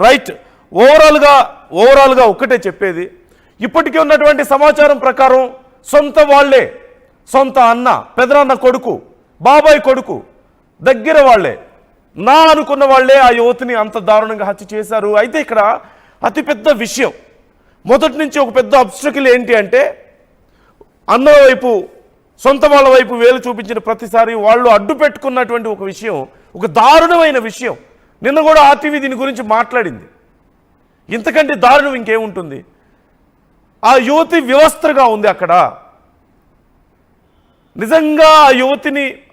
Right. ఓవరాల్గా ఒక్కటే చెప్పేది, ఇప్పటికీ ఉన్నటువంటి సమాచారం ప్రకారం సొంత వాళ్ళే, సొంత అన్న, పెదనాన్న కొడుకు, బాబాయ్ కొడుకు, దగ్గర వాళ్ళే, నా అనుకున్న వాళ్ళే ఆ యువతిని అంత దారుణంగా హత్య చేశారు. అయితే ఇక్కడ అతిపెద్ద విషయం, మొదటి నుంచి ఒక పెద్ద అబ్స్ట్రకిల్ ఏంటి అంటే, అన్న వైపు, సొంత వాళ్ళ వైపు వేలు చూపించిన ప్రతిసారి వాళ్ళు అడ్డు పెట్టుకున్నటువంటి ఒక విషయం, ఒక దారుణమైన విషయం. నిన్న కూడా ఆర్టీవీ దీని గురించి మాట్లాడింది. ఇంతకంటే దారుణం ఇంకేముంటుంది? ఆ యువతి వ్యవస్థగా ఉంది అక్కడ. నిజంగా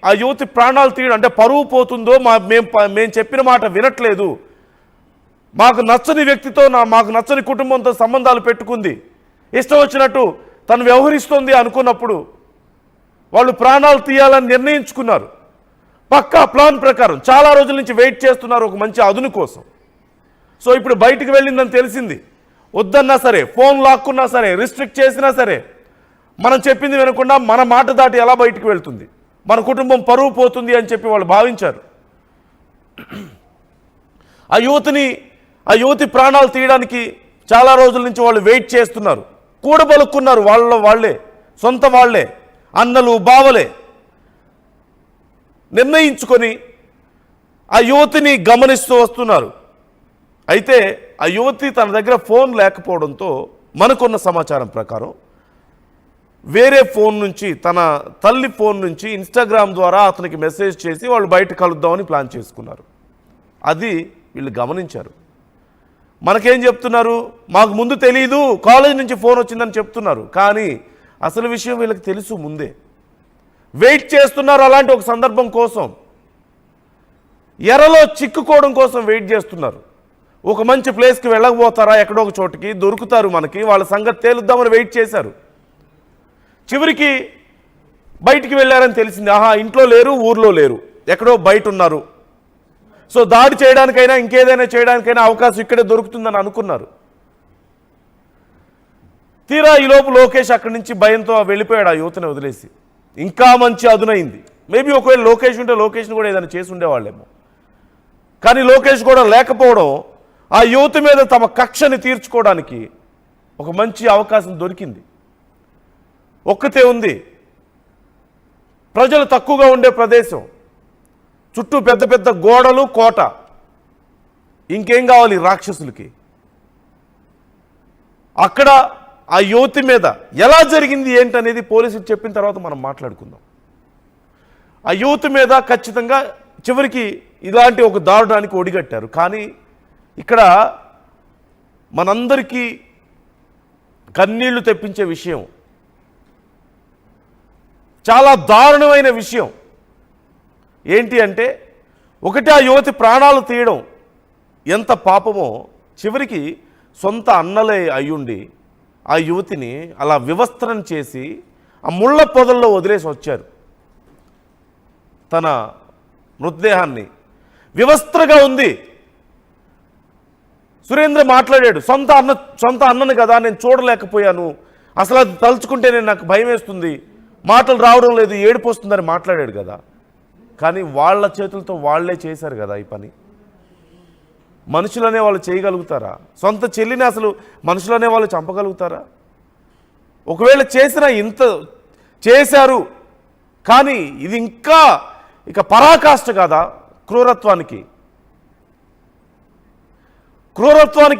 ఆ యువతి ప్రాణాలు తీయడం అంటే పరువు పోతుందో, మేము చెప్పిన మాట వినట్లేదు, మాకు నచ్చని వ్యక్తితో, మాకు నచ్చని కుటుంబంతో సంబంధాలు పెట్టుకుంది, ఇష్టం వచ్చినట్టు తను వ్యవహరిస్తుంది అనుకున్నప్పుడు వాళ్ళు ప్రాణాలు తీయాలని నిర్ణయించుకున్నారు. పక్కా ప్లాన్ ప్రకారం చాలా రోజుల నుంచి వెయిట్ చేస్తున్నారు ఒక మంచి అదును కోసం. సో ఇప్పుడు బయటికి వెళ్ళిందని తెలిసింది, వద్దన్నా సరే, ఫోన్ లాక్కున్నా సరే, రిస్ట్రిక్ట్ చేసినా సరే, మనం చెప్పింది వినకుండా మన మాట దాటి ఎలా బయటికి వెళ్తుంది, మన కుటుంబం పరువు పోతుంది అని చెప్పి వాళ్ళు భావించారు. ఆ యువతి ప్రాణాలు తీయడానికి చాలా రోజుల నుంచి వాళ్ళు వెయిట్ చేస్తున్నారు, కూడబలుక్కున్నారు, వాళ్ళే, సొంత వాళ్ళే, అన్నలు, బావలే నిర్ణయించుకొని ఆ యువతిని గమనిస్తూ వస్తున్నారు. అయితే ఆ యువతి తన దగ్గర ఫోన్ లేకపోవడంతో మనకున్న సమాచారం ప్రకారం వేరే ఫోన్ నుంచి, తన తల్లి ఫోన్ నుంచి ఇన్స్టాగ్రామ్ ద్వారా అతనికి మెసేజ్ చేసి వాళ్ళు బయట కలుద్దామని ప్లాన్ చేసుకున్నారు. అది వీళ్ళు గమనించారు. మనకేం చెప్తున్నారు? మాకు ముందు తెలియదు, కాలేజ్ నుంచి ఫోన్ వచ్చిందని చెప్తున్నారు. కానీ అసలు విషయం వీళ్ళకి తెలుసు ముందే. వెయిట్ చేస్తున్నారు అలాంటి ఒక సందర్భం కోసం, ఎర్రలో చిక్కుకోవడం కోసం వెయిట్ చేస్తున్నారు. ఒక మంచి ప్లేస్కి వెళ్ళకపోతారా, ఎక్కడో ఒక చోటుకి దొరుకుతారు మనకి, వాళ్ళ సంగతి తేలుద్దామని వెయిట్ చేశారు. చివరికి బయటికి వెళ్ళారని తెలిసింది. ఆహా, ఇంట్లో లేరు, ఊర్లో లేరు, ఎక్కడో బయట ఉన్నారు. సో దాడి చేయడానికైనా ఇంకేదైనా చేయడానికైనా అవకాశం ఇక్కడే దొరుకుతుందని అనుకున్నారు. తీరా ఈలోపు లోకేష్ అక్కడి నుంచి భయంతో వెళ్ళిపోయాడు, ఆ యువతని వదిలేసి. ఇంకా మంచి అదునైంది. మేబీ ఒకవేళ లోకేష్ ఉంటే లోకేష్ని కూడా ఏదైనా చేసి ఉండేవాళ్ళేమో. కానీ లోకేష్ కూడా లేకపోవడం ఆ యువతి మీద తమ కక్షని తీర్చుకోవడానికి ఒక మంచి అవకాశం దొరికింది. ఒక్కతే ఉంది, ప్రజలు తక్కువగా ఉండే ప్రదేశం, చుట్టూ పెద్ద పెద్ద గోడలు, కోట, ఇంకేం కావాలి రాక్షసులకి? అక్కడ ఆ యువతి మీద ఎలా జరిగింది ఏంటనేది పోలీసులు చెప్పిన తర్వాత మనం మాట్లాడుకుందాం. ఆ యువతి మీద ఖచ్చితంగా చివరికి ఇలాంటి ఒక దారుణానికి ఒడిగట్టారు. కానీ ఇక్కడ మనందరికీ కన్నీళ్లు తెప్పించే విషయం, చాలా దారుణమైన విషయం ఏంటి అంటే, ఒకటి ఆ యువతి ప్రాణాలు తీయడం ఎంత పాపమో, చివరికి సొంత అన్నలే అయ్యుండి ఆ యువతిని అలా వివస్త్రం చేసి ఆ ముళ్ళ పొదల్లో వదిలేసి వచ్చారు. తన మృతదేహాన్ని వివస్త్రగా ఉంది. సురేంద్ర మాట్లాడాడు, సొంత అన్నను కదా నేను చూడలేకపోయాను, అసలు అది తలుచుకుంటేనే నాకు భయం వేస్తుంది, మాటలు రావడం లేదు, ఏడుపు వస్తుందని మాట్లాడాడు కదా. కానీ వాళ్ళ చేతులతో వాళ్లే చేశారు కదా ఈ పని. మనుషులనే వాళ్ళు చేయగలుగుతారా? సొంత చెల్లిని అసలు మనుషులనే వాళ్ళు చంపగలుగుతారా? ఒకవేళ చేసినా ఇంత చేశారు, కానీ ఇది ఇంకా పరాకాష్ట కాదా క్రూరత్వానికి?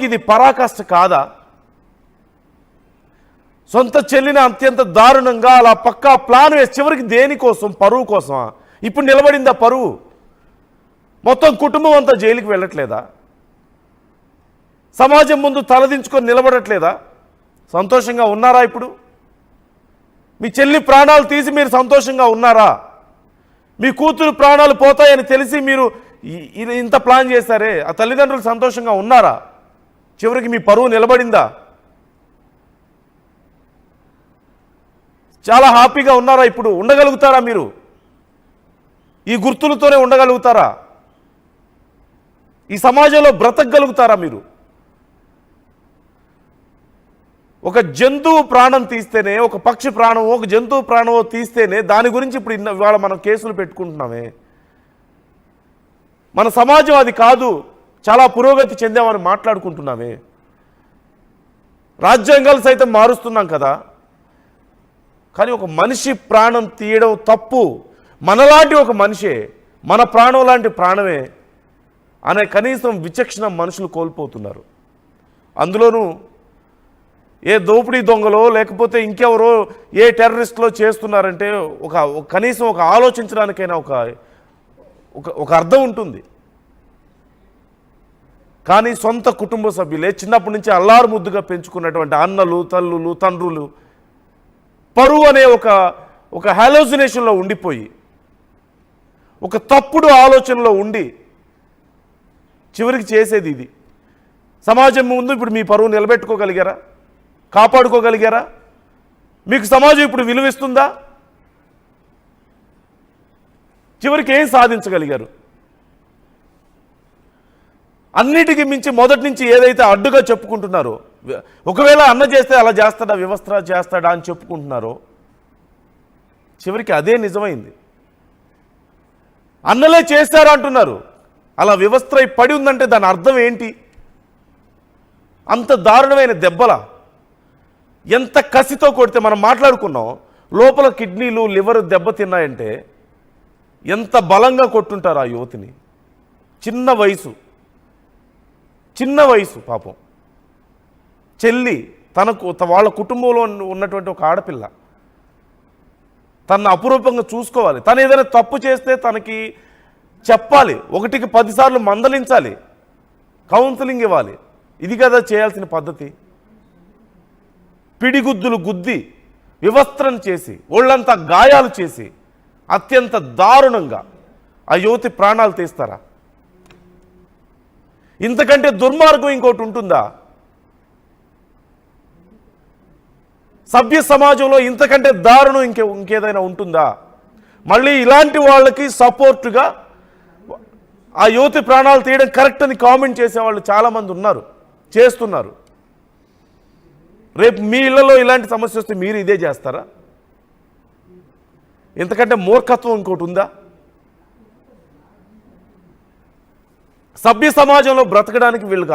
ఇది పరాకాష్ట కాదా? సొంత చెల్లిని అత్యంత దారుణంగా అలా పక్కా ప్లాన్ వేసి చివరికి దేనికోసం? పరువు కోసమా? ఇప్పుడు నిలబడిందా పరువు? మొత్తం కుటుంబం అంతా జైలుకి వెళ్ళట్లేదా? సమాజం ముందు తలదించుకొని నిలబడట్లేదా? సంతోషంగా ఉన్నారా? ఇప్పుడు మీ చెల్లి ప్రాణాలు తీసి మీరు సంతోషంగా ఉన్నారా? మీ కూతురు ప్రాణాలు పోతాయని తెలిసి మీరు ఇంత ప్లాన్ చేశారే, ఆ తల్లిదండ్రులు సంతోషంగా ఉన్నారా? చివరికి మీ పరువు నిలబడిందా? చాలా హ్యాపీగా ఉన్నారా? ఇప్పుడు ఉండగలుగుతారా? మీరు ఈ గుర్తులతోనే ఉండగలుగుతారా? ఈ సమాజంలో బ్రతకగలుగుతారా మీరు? ఒక జంతువు ప్రాణం తీస్తేనే, ఒక పక్షి ప్రాణమో ఒక జంతువు ప్రాణమో తీస్తేనే దాని గురించి ఇప్పుడు ఇవాళ మనం కేసులు పెట్టుకుంటున్నామే. మన సమాజం అది కాదు. చాలా పురోగతి చెందామని మాట్లాడుకుంటున్నామే. రాజ్యాంగాలు సైతం మారుస్తున్నాం కదా. కానీ ఒక మనిషి ప్రాణం తీయడం తప్పు. మనలాంటి ఒక మనిషే, మన ప్రాణం లాంటి ప్రాణమే అనే కనీసం విచక్షణ మనుషులు కోల్పోతున్నారు. అందులోనూ ఏ దోపిడీ దొంగలో లేకపోతే ఇంకెవరో ఏ టెర్రరిస్టులో చేస్తున్నారంటే కనీసం ఒక ఆలోచించడానికైనా ఒక అర్థం ఉంటుంది. కానీ సొంత కుటుంబ సభ్యులే, చిన్నప్పటి నుంచి అల్లారు ముద్దుగా పెంచుకున్నటువంటి అన్నలు, తల్లులు, తండ్రులు పరువు అనే ఒక హాలోజినేషన్లో ఉండిపోయి, ఒక తప్పుడు ఆలోచనలో ఉండి చివరికి చేసేది ఇది. సమాజం ముందు ఇప్పుడు మీ పరువు నిలబెట్టుకోగలిగారా? కాపాడుకోగలిగారా? మీకు సమాజం ఇప్పుడు విలువిస్తుందా? చివరికి ఏం సాధించగలిగారు? అన్నిటికీ మించి మొదటి నుంచి ఏదైతే అడ్డుగా చెప్పుకుంటున్నారో, ఒకవేళ అన్న చేస్తే అలా చేస్తాడా, వ్యవస్థ చేస్తాడా అని చెప్పుకుంటున్నారో, చివరికి అదే నిజమైంది. అన్నలే చేస్తారా అంటున్నారు. అలా వ్యవస్థ పడి ఉందంటే దాని అర్థం ఏంటి? అంత దారుణమైన దెబ్బల ఎంత కసితో కొడితే మనం మాట్లాడుకున్నాం. లోపల కిడ్నీలు, లివర్ దెబ్బతిన్నాయంటే ఎంత బలంగా కొట్టుంటారు ఆ యువతిని. చిన్న వయసు పాపం. చెల్లి, వాళ్ళ కుటుంబంలో ఉన్నటువంటి ఒక ఆడపిల్ల తను అపురూపంగా చూసుకోవాలి. తను ఏదైనా తప్పు చేస్తే తనకి చెప్పాలి, 1కి 10 సార్లు మందలించాలి, కౌన్సిలింగ్ ఇవ్వాలి. ఇది కదా చేయాల్సిన పద్ధతి. పిడిగుద్దులు గుద్ది, వివస్త్రం చేసి, ఒళ్ళంతా గాయాలు చేసి అత్యంత దారుణంగా ఆ యువతి ప్రాణాలు తీస్తారా? ఇంతకంటే దుర్మార్గం ఇంకోటి ఉంటుందా? సభ్య సమాజంలో ఇంతకంటే దారుణం ఇంకేదైనా ఉంటుందా? మళ్ళీ ఇలాంటి వాళ్ళకి సపోర్టుగా ఆ యువతి ప్రాణాలు తీయడం కరెక్ట్ అని కామెంట్ చేసేవాళ్ళు చాలామంది ఉన్నారు, చేస్తున్నారు. రేపు మీ ఇళ్లలో ఇలాంటి సమస్య వస్తే మీరు ఇదే చేస్తారా? ఇంతకంటే మూర్ఖత్వం ఇంకోటి ఉందా? సభ్య సమాజంలో బ్రతకడానికి వీళ్ళకి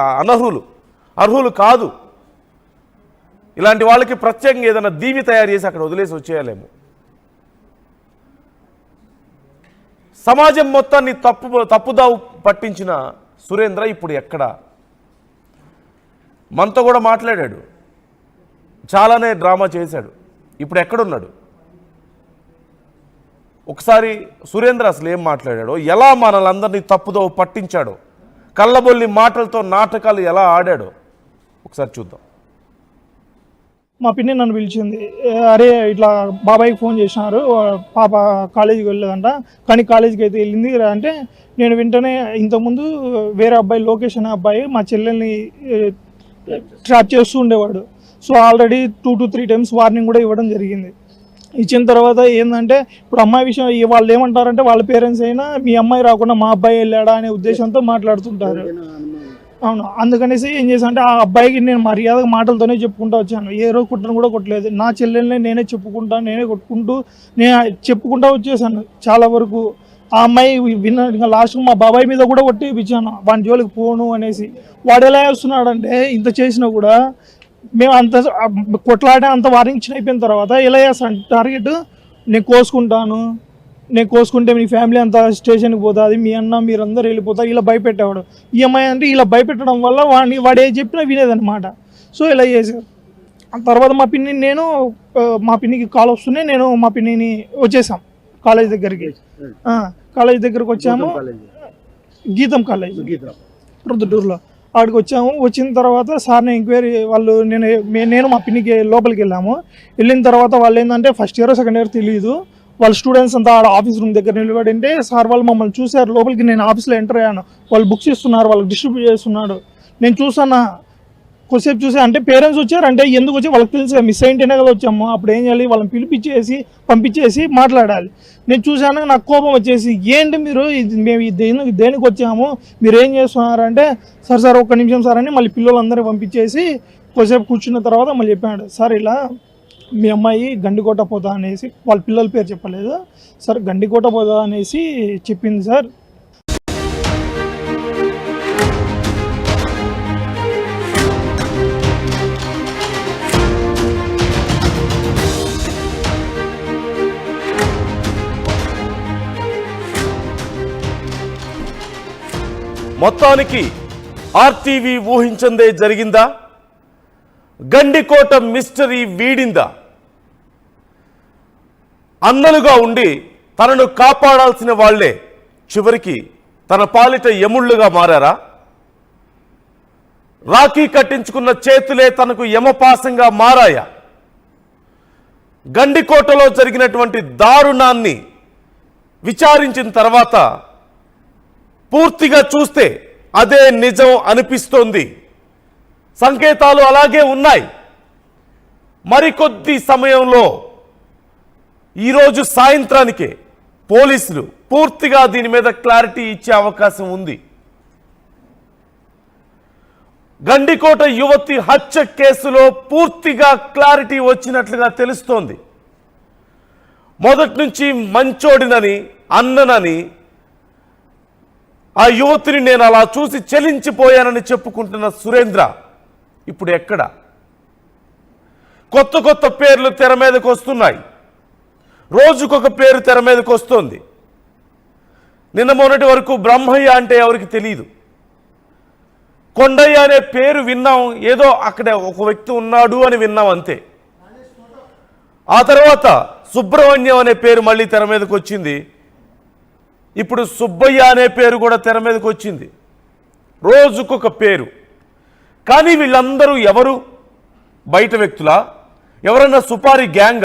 అర్హులు కాదు. ఇలాంటి వాళ్ళకి ప్రత్యేకంగా ఏదైనా దీవి తయారు చేసి అక్కడ వదిలేసి వచ్చేయాలేమో. సమాజం మొత్తాన్ని తప్పుదావు పట్టించిన సురేంద్ర ఇప్పుడు ఎక్కడ? మనతో కూడా మాట్లాడాడు, చాలానే డ్రామా చేశాడు. ఇప్పుడు ఎక్కడున్నాడు? ఒకసారి సురేంద్ర అసలు ఏం మాట్లాడాడో, ఎలా మనలందరినీ తప్పుదోవ పట్టించాడో, కళ్ళబొల్లి మాటలతో నాటకాలు ఎలా ఆడాడో ఒకసారి చూద్దాం. మా పిన్ని నన్ను పిలిచింది, అరే ఇట్లా బాబాయ్కి ఫోన్ చేసినారు, పాప కాలేజీకి వెళ్ళలేదంట, కానీ కాలేజీకి అయితే వెళ్ళింది అంటే నేను వెంటనే ఇంతకుముందు వేరే అబ్బాయి, లోకేష్ అనే అబ్బాయి మా చెల్లెల్ని ట్రాప్ చేస్తూ ఉండేవాడు. So already 2 to 3 times warning కూడా ఇవ్వడం జరిగింది. ఇచ్చిన తర్వాత ఏంటంటే ఇప్పుడు అమ్మాయి విషయం వాళ్ళు ఏమంటారంటే వాళ్ళ పేరెంట్స్ అయినా మీ అమ్మాయి రాకుండా మా అబ్బాయి వెళ్ళాడా అనే ఉద్దేశంతో మాట్లాడుతుంటారు. అవును, అందుకనేసి ఏం చేశాను అంటే ఆ అబ్బాయికి నేను మర్యాదగా మాటలతోనే చెప్పుకుంటూ వచ్చాను. ఏ రోజు కుట్టను కూడా కొట్టలేదు. నా చెల్లెల్ని నేనే చెప్పుకుంటూ వచ్చేసాను చాలా వరకు. ఆ అమ్మాయి లాస్ట్ మా బాబాయ్ మీద కూడా కొట్టేపించాను, వాడి జోలికి పోను అనేసి. వాడు ఎలా చేస్తున్నాడంటే ఇంత చేసినా కూడా మేము అంత కొట్లాడే అంత వార్నింగ్ ఇచ్చిన అయిపోయిన తర్వాత ఎలా చేస్తాను టార్గెట్, నేను కోసుకుంటే మీ ఫ్యామిలీ అంతా స్టేషన్కి పోతుంది, మీ అన్న మీరందరూ వెళ్ళిపోతారు, ఇలా భయపెట్టేవాడు. ఈ అమ్మాయి అంటే ఇలా భయపెట్టడం వల్ల వాడు ఏ చెప్పినా వినేదన్నమాట. సో ఇలా చేశారు. తర్వాత మా పిన్నికి కాల్ వస్తూనే నేను మా పిన్నిని వచ్చేసాం కాలేజ్ దగ్గరికి. కాలేజ్ దగ్గరకు వచ్చాము, గీతం కాలేజ్ ప్రొద్దుటూరులో. ఆడికి వచ్చాము. వచ్చిన తర్వాత సార్ని ఎంక్వైరీ వాళ్ళు నేను మా పిన్నికి లోపలికి వెళ్ళాము. వెళ్ళిన తర్వాత వాళ్ళు ఏంటంటే ఫస్ట్ ఇయర్ సెకండ్ ఇయర్ తెలియదు, వాళ్ళ స్టూడెంట్స్ అంతా ఆడ ఆఫీస్ రూమ్ దగ్గర నిలబడింటే సార్ వాళ్ళు మమ్మల్ని చూశారు. లోపలికి నేను ఆఫీస్లో ఎంటర్ అయ్యాను. వాళ్ళు బుక్స్ ఇస్తున్నారు, వాళ్ళకి డిస్ట్రిబ్యూట్ చేస్తున్నాడు. నేను చూసాను, కొద్దిసేపు చూసా. అంటే పేరెంట్స్ వచ్చారు అంటే ఎందుకు వచ్చి వాళ్ళకి తెలిసి మిస్ అయింటేనే కదా వచ్చాము. అప్పుడు ఏం చేయాలి, వాళ్ళని పంపించేసి మాట్లాడాలి. నేను చూశాను, నాకు కోపం వచ్చేసి ఏంటి మీరు మేము దేనికి వచ్చాము, మీరు ఏం చేస్తున్నారంటే సార్ ఒక్క నిమిషం సార్ అని మళ్ళీ పిల్లలందరినీ పంపించేసి కొద్దిసేపు కూర్చున్న తర్వాత మళ్ళీ చెప్పాడు, సార్ ఇలా మీ అమ్మాయి గండికోట పోతా అనేసి, వాళ్ళ పిల్లల పేరు చెప్పలేదు సార్, గండికోట పోతా అనేసి చెప్పింది సార్. మొత్తానికి ఆర్టీవీ ఊహించందే జరిగిందా? గండికోట మిస్టరీ వీడిందా? అన్నలుగా ఉండి తనను కాపాడాల్సిన వాళ్లే చివరికి తన పాలిట యముళ్ళుగా మారారా? రాఖీ కట్టించుకున్న చేతులే తనకు యమపాసంగా మారాయా? గండికోటలో జరిగినటువంటి దారుణాన్ని విచారించిన తర్వాత పూర్తిగా చూస్తే అదే నిజం అనిపిస్తోంది. సంకేతాలు అలాగే ఉన్నాయి. మరికొద్ది సమయంలో ఈరోజు సాయంత్రానికే పోలీసులు పూర్తిగా దీని మీద క్లారిటీ ఇచ్చే అవకాశం ఉంది. గండికోట యువతి హత్య కేసులో పూర్తిగా క్లారిటీ వచ్చినట్లుగా తెలుస్తోంది. మొదటి నుంచి మంచోడినని అన్ననని ఆ యువతిని నేను అలా చూసి చలించిపోయానని చెప్పుకుంటున్న సురేంద్ర ఇప్పుడు ఎక్కడ? కొత్త కొత్త పేర్లు తెర మీదకు వస్తున్నాయి. రోజుకొక పేరు తెర మీదకు వస్తోంది. నిన్న మొన్నటి వరకు బ్రహ్మయ్య అంటే ఎవరికి తెలియదు. కొండయ్య అనే పేరు విన్నాం, ఏదో అక్కడ ఒక వ్యక్తి ఉన్నాడు అని విన్నాం అంతే. ఆ తర్వాత సుబ్రహ్మణ్యం అనే పేరు మళ్ళీ తెర మీదకి వచ్చింది. ఇప్పుడు సుబ్బయ్య అనే పేరు కూడా తెర మీదకి వచ్చింది. రోజుకొక పేరు. కానీ వీళ్ళందరూ ఎవరు? బయట వ్యక్తులా? ఎవరన్నా సుపారీ గ్యాంగ్?